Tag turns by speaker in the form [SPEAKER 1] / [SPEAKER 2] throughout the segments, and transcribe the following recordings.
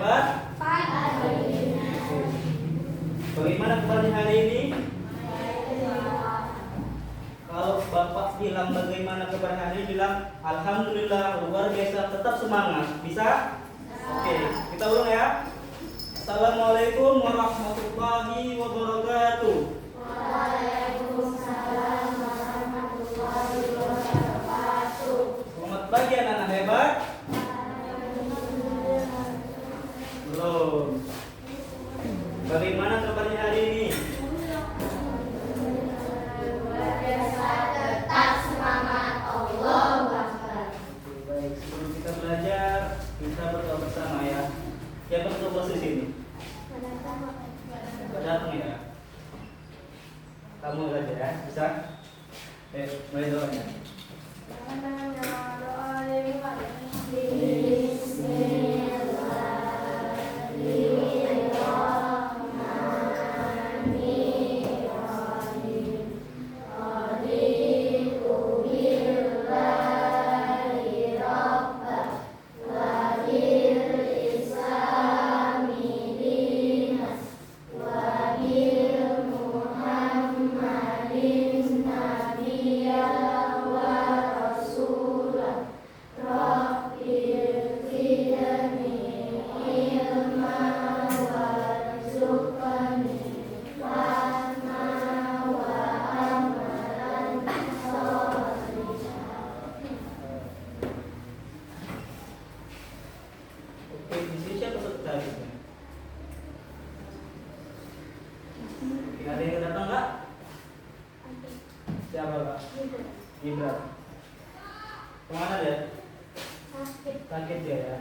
[SPEAKER 1] hebat? Bagaimana kabarnya hari ini? Kalau Bapak bilang bagaimana kabar hari ini, bilang alhamdulillah, luar biasa, tetap semangat. Bisa? Oke, kita ulang ya. Assalamualaikum warahmatullahi wabarakatuh.
[SPEAKER 2] Waalaikumsalam warahmatullahi wabarakatuh.
[SPEAKER 1] Selamat pagi anak-anak hebat. Belum. Bagaimana kabarnya hari ini?
[SPEAKER 2] Luar biasa, tetap semangat. Allahu Akbar.
[SPEAKER 1] Baik, sebelum kita belajar, kita berdoa bersama ya. Siapa berdoa di sini? Datang ya. Kamu saja ya, bisa? Mulai doanya. Oke, di sini siapa peserta habisnya? Ada yang datang nggak? Siapa Pak? Gibran. Kemana dia? Sakit dia ya.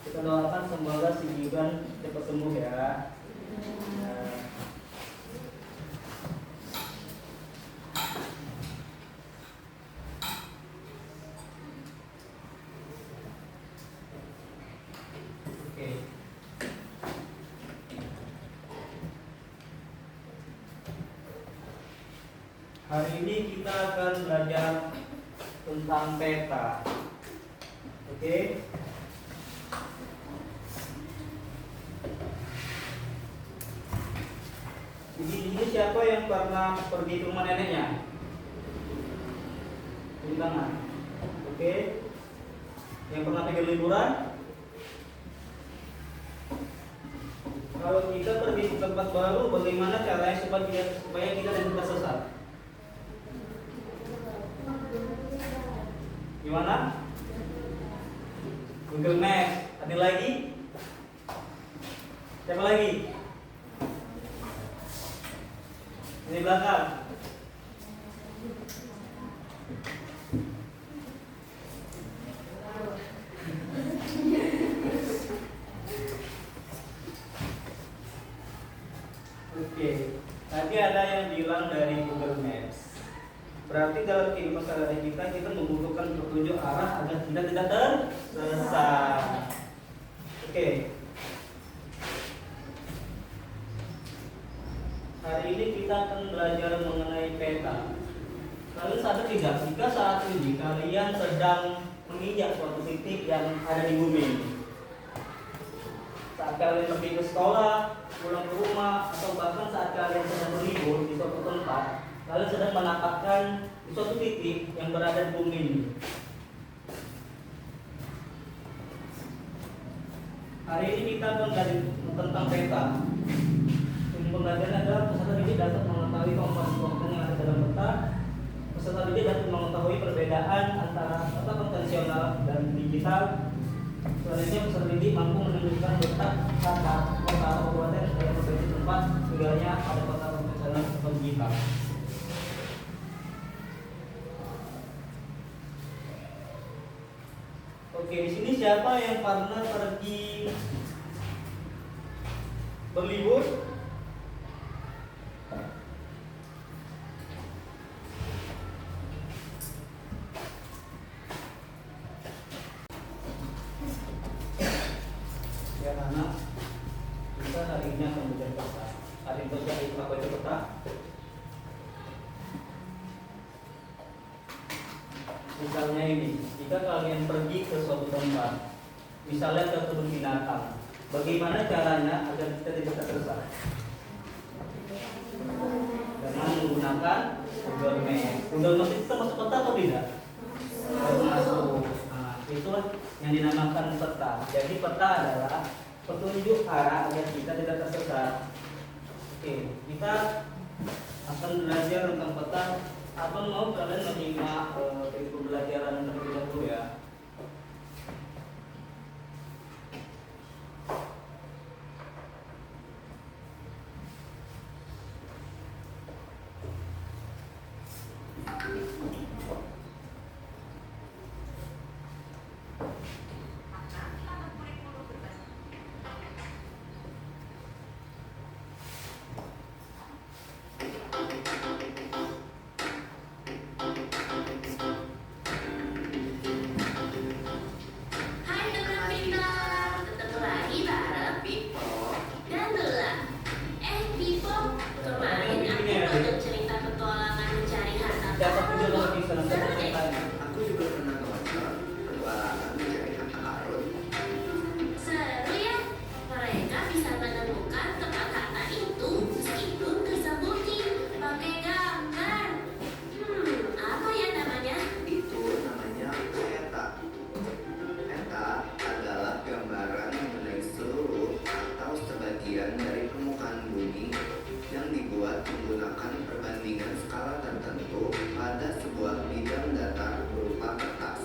[SPEAKER 1] Kita doakan semoga si Gibran cepat sembuh ya. Oke. Hari ini kita akan belajar tentang peta. Oke. Jadi ini siapa yang pernah pergi ke rumah neneknya? Tunjuk tangan. Oke. Yang pernah pergi liburan? Kalau kita pergi ke tempat baru, bagaimana caranya supaya kita tidak sesat? Gimana? Google Maps. Ada lagi? Siapa lagi? Ini belakang. Oke, tadi ada yang bilang dari Google Maps. Berarti dalam kehidupan sehari-hari kita membutuhkan petunjuk arah agar kita tidak tersesat. Oke. Hari ini kita akan belajar mengenai peta. Kalian sadar tidak jika saat ini kalian sedang menginjak suatu titik yang ada di bumi ini? Saat kalian pergi ke sekolah, pulang ke rumah, atau bahkan saat kalian sedang berlibur di suatu tempat, kalian sedang menapakkan suatu titik yang berada di bumi ini. Hari ini kita akan belajar tentang peta. Pembelajaran adalah peserta didik dapat mengetahui komponen-komponen yang ada dalam peta. Peserta didik dapat mengetahui perbedaan antara peta konvensional dan digital. Selanjutnya peserta didik mampu menunjukkan letak kata kota kabupaten dalam berbagai tempat, setidaknya ada kota konvensional atau digital. Oke, di sini siapa yang pernah pergi berlibur? Ya, anak kita hari ini akan belajar peta. Hari ini belajar apa itu peta? Misalnya ini, jika kalian pergi ke suatu tempat, misalnya ke kebun binatang. Bagaimana caranya agar kita tidak tersesat? Dengan menggunakan Google Maps. Google Maps itu termasuk peta atau tidak? Termasuk. Nah, itulah yang dinamakan peta. Jadi peta adalah petunjuk arah agar kita tidak tersesat. Oke, kita akan belajar tentang peta. Abang mau kalian menyimak pembelajaran terlebih dahulu ya.
[SPEAKER 3] Hai teman pintar, ketemu lagi bareng Pipo dan Lula. Pipo, kemarin aku nonton cerita petualangan mencari harta
[SPEAKER 1] Siapa pun juga
[SPEAKER 3] karun.
[SPEAKER 1] bisa nonton
[SPEAKER 3] Seru deh.
[SPEAKER 1] ceritanya.
[SPEAKER 4] Aku juga pernah nonton petualangan mencari harta karun.
[SPEAKER 3] Seru ya, mereka bisa menemukan tempat harta itu meskipun disebutin pakai gambar. Apa ya namanya?
[SPEAKER 4] Itu namanya peta. Peta adalah gambaran mengenai seluruh atau sebagian dari permukaan bumi yang dibuat menggunakan perbandingan skala tertentu pada sebuah bidang datar berupa kertas.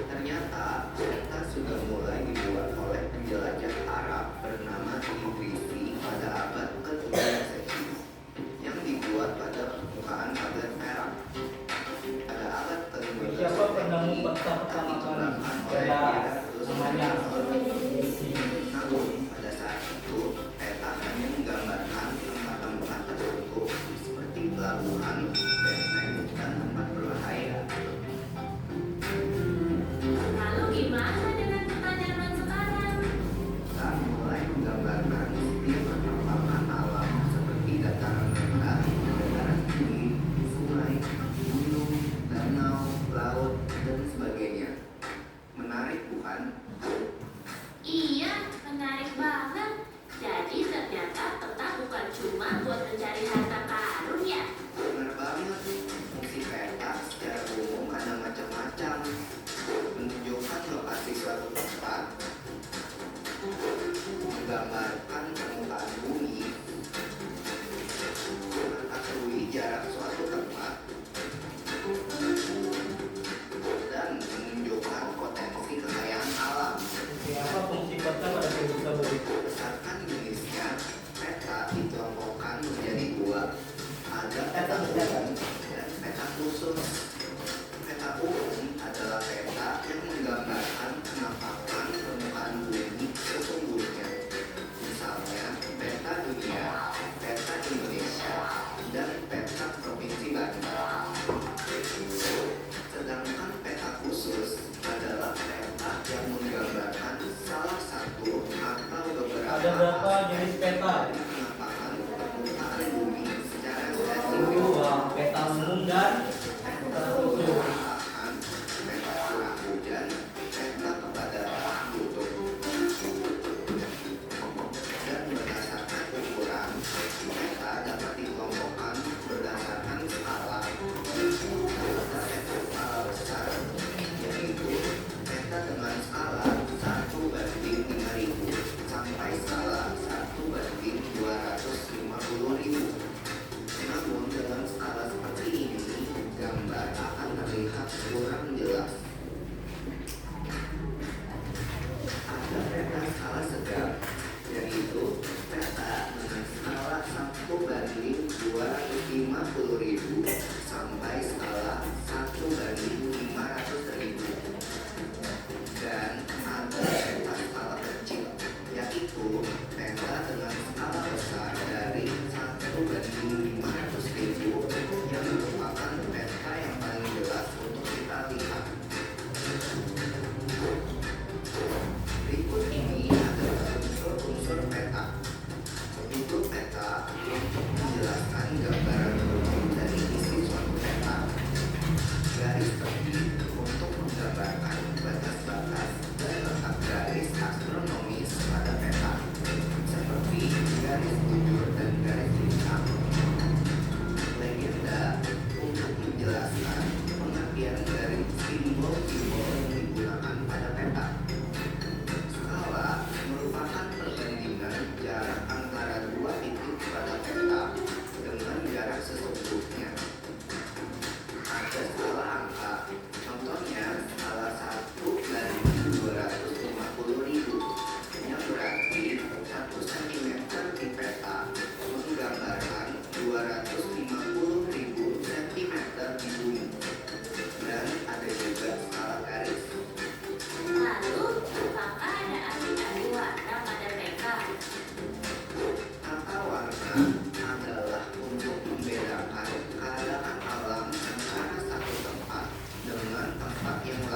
[SPEAKER 4] Ternyata peta sudah mulai dibuat oleh penjelajah Arab bernama Idrisi pada abad ke-7 Masehi yang dibuat pada permukaan tablet perak. Pada abad ke-15
[SPEAKER 1] Siapa penemu peta pertama kali? Namanya.
[SPEAKER 4] Namun pada saat itu peta hanya menggambarkan tempat-tempat tertentu seperti pelabuhan, benteng, dan tempat berbahaya.
[SPEAKER 3] Lalu gimana dengan peta zaman sekarang?
[SPEAKER 4] Kita mulai menggambarkan setiap perkembangan alam seperti dataran rendah, dataran tinggi, sungai, gunung, danau, laut, dan sebagainya. Menarik bukan?
[SPEAKER 3] Iya, menarik banget.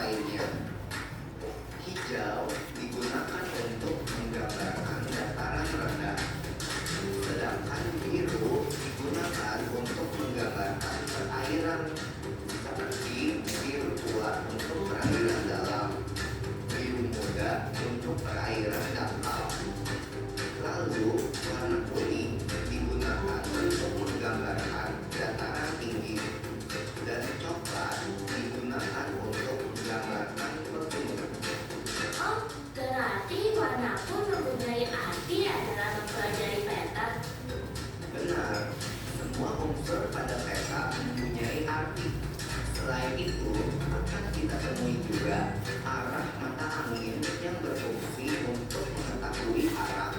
[SPEAKER 4] lainnya. Hijau digunakan untuk menggambarkan dataran rendah, sedangkan biru digunakan untuk menggambarkan perairan, seperti biru tua untuk perairan dalam, biru muda untuk perairan dangkal. Lalu, warna kuning digunakan untuk menggambarkan dataran tinggi, dan coklat digunakan untuk menggambarkan pegunungan.
[SPEAKER 3] Oh, berarti warna pun mempunyai arti adalah mempelajari peta.
[SPEAKER 4] Benar, semua unsur pada peta mempunyai arti. Selain itu, akan kita temui juga arah mata angin yang berfungsi untuk mengetahui arah.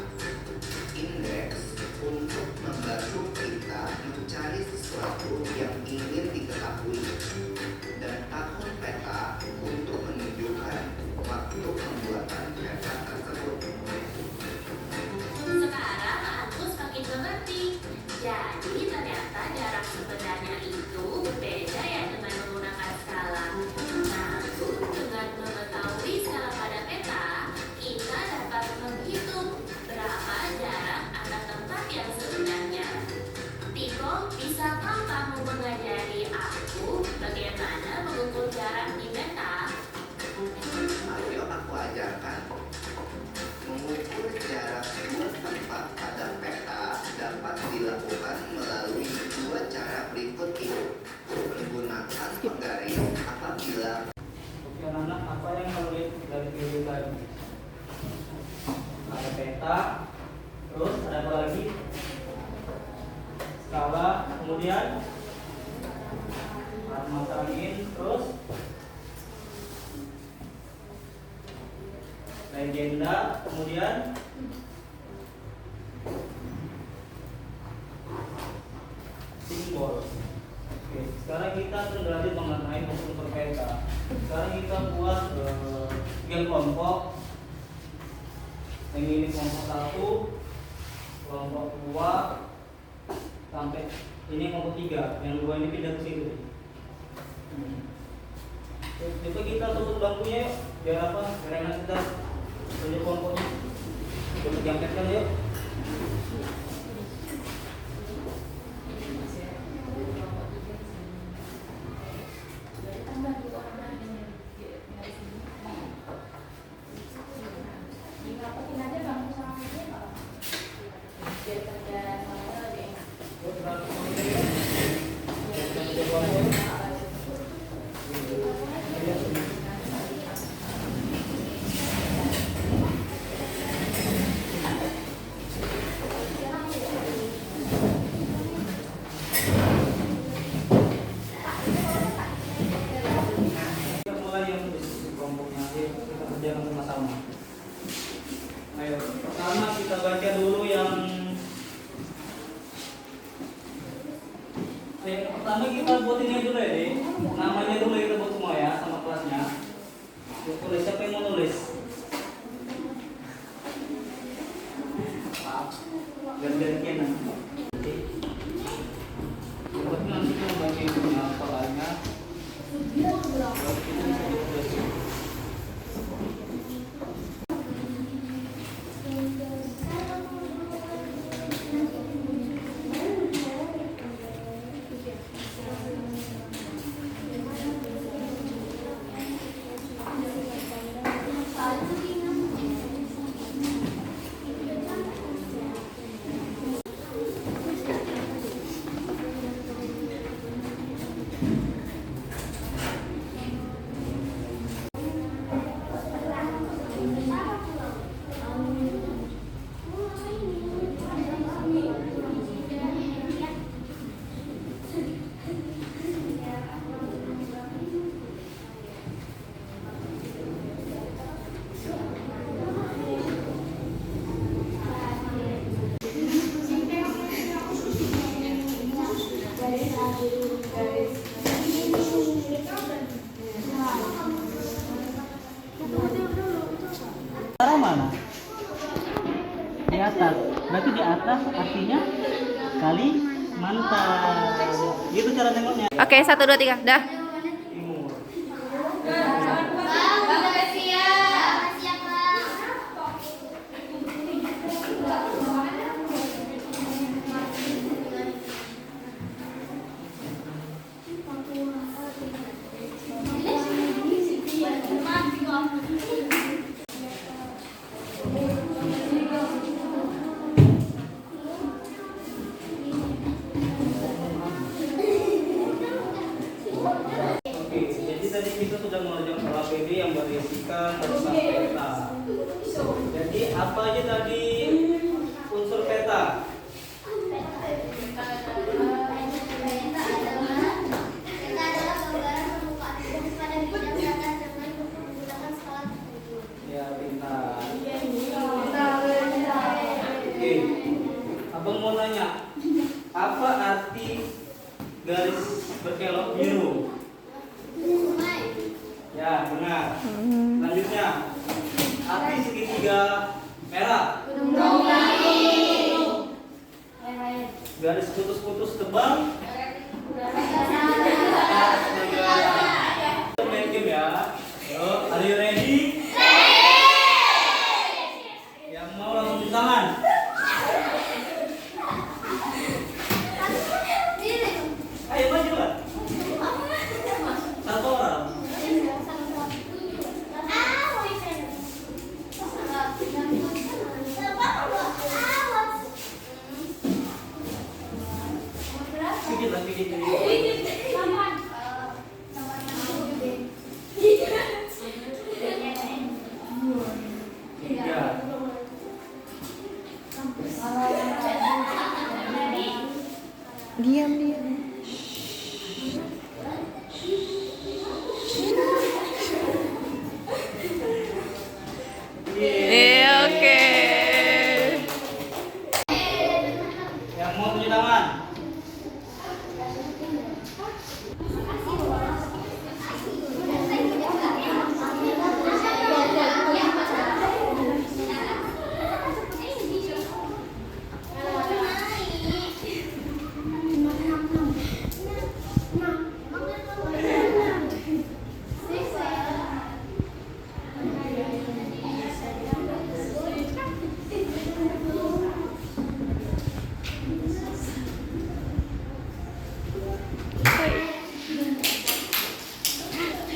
[SPEAKER 4] Indeks untuk membantu kita mencari sesuatu yang ingin diketahui. Dan tahun peta untuk menunjukkan waktu pembuatan peta tersebut.
[SPEAKER 3] Sekarang aku semakin mengerti. Jadi ternyata jarak sebenarnya itu berbeda ya dengan menggunakan skala. Namun dengan mengetahui skala pada peta, kita dapat menghitung berapa jarak antar tempat yang sebenarnya. Tiko, bisakah kamu mengajari aku bagaimana mengukur jarak di peta?
[SPEAKER 4] Ayo aku ajarkan. Mengukur jarak dua tempat pada peta dapat dilakukan melalui dua cara berikut ini. Menggunakan penggaris apabila
[SPEAKER 1] Oke anak-anak, apa yang kamu lihat dari video tadi? Ada peta, terus ada apa lagi? Skala, kemudian arah mata angin, terus legenda, kemudian simbol. Oke, sekarang kita akan belajar mengenai unsur peta. Sekarang kita buat 3 kelompok. Yang ini kelompok 1, kelompok 2, sampai ini kelompok 3. Yang 2 ini pindah ke situ. Coba kita tutup bangkunya yuk, biar apa? Biar enak kita tunjuk kelompoknya. Coba diangkatkan yuk. Kita mulai yang kelompoknya, kita kerjakan sama-sama. Ayo, pertama kita baca dulu yang pertama kita buat ini dulu ya, deh. Namanya dulu kita buat semua ya, sama kelasnya. Yuk, tulis, siapa yang mau nulis? Gantian Kenan. Buat nanti kita baca itunya, soalnya. Cara mana? Di atas. Berarti di atas artinya Kalimantan. Gitu cara nengoknya.
[SPEAKER 2] Oke, 1, 2, 3, dah.
[SPEAKER 1] Timur. materi yang berisikan tentang peta. Jadi apa aja tadi unsur peta? Ya, pintar. Oke, abang mau nanya, apa arti garis berkelok biru? Ya, benar. Selanjutnya, arti segitiga merah. Garis putus-putus tebal. Kita main game ya. Yo, are you ready? Yang mau langsung cuci tangan. Ayo maju lah. Satu orang. Sedikit lah, sedikit. Tiga.
[SPEAKER 5] Diam dia. Oke.
[SPEAKER 1] Yang mau cuci tangan.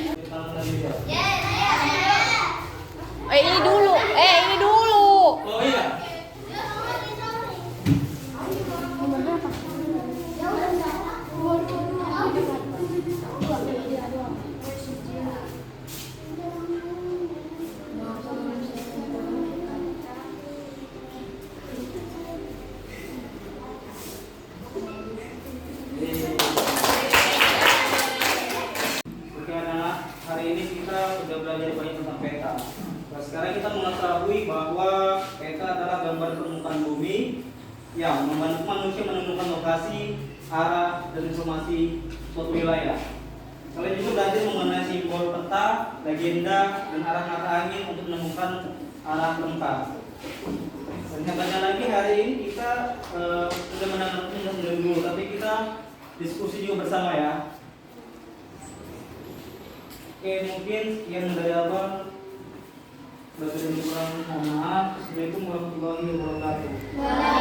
[SPEAKER 1] Cuci tangan lagi ya.
[SPEAKER 5] Ini dulu. Ini dulu.
[SPEAKER 1] Oh iya. Oke anak-anak, hari ini kita sudah belajar banyak tentang peta. Nah, sekarang kita mengetahui bahwa peta adalah gambar permukaan bumi yang membantu manusia menemukan lokasi, arah, dan informasi suatu wilayah. Kalian juga belajar mengenai simbol peta, legenda, dan arah mata angin untuk menemukan arah peta. Dan yang banyak lagi hari ini kita sudah mendengar dulu, tapi kita diskusi juga bersama ya. Oke, mungkin sekian dari abang. Bagi yang kurang, mohon maaf. Assalamualaikum warahmatullahi wabarakatuh.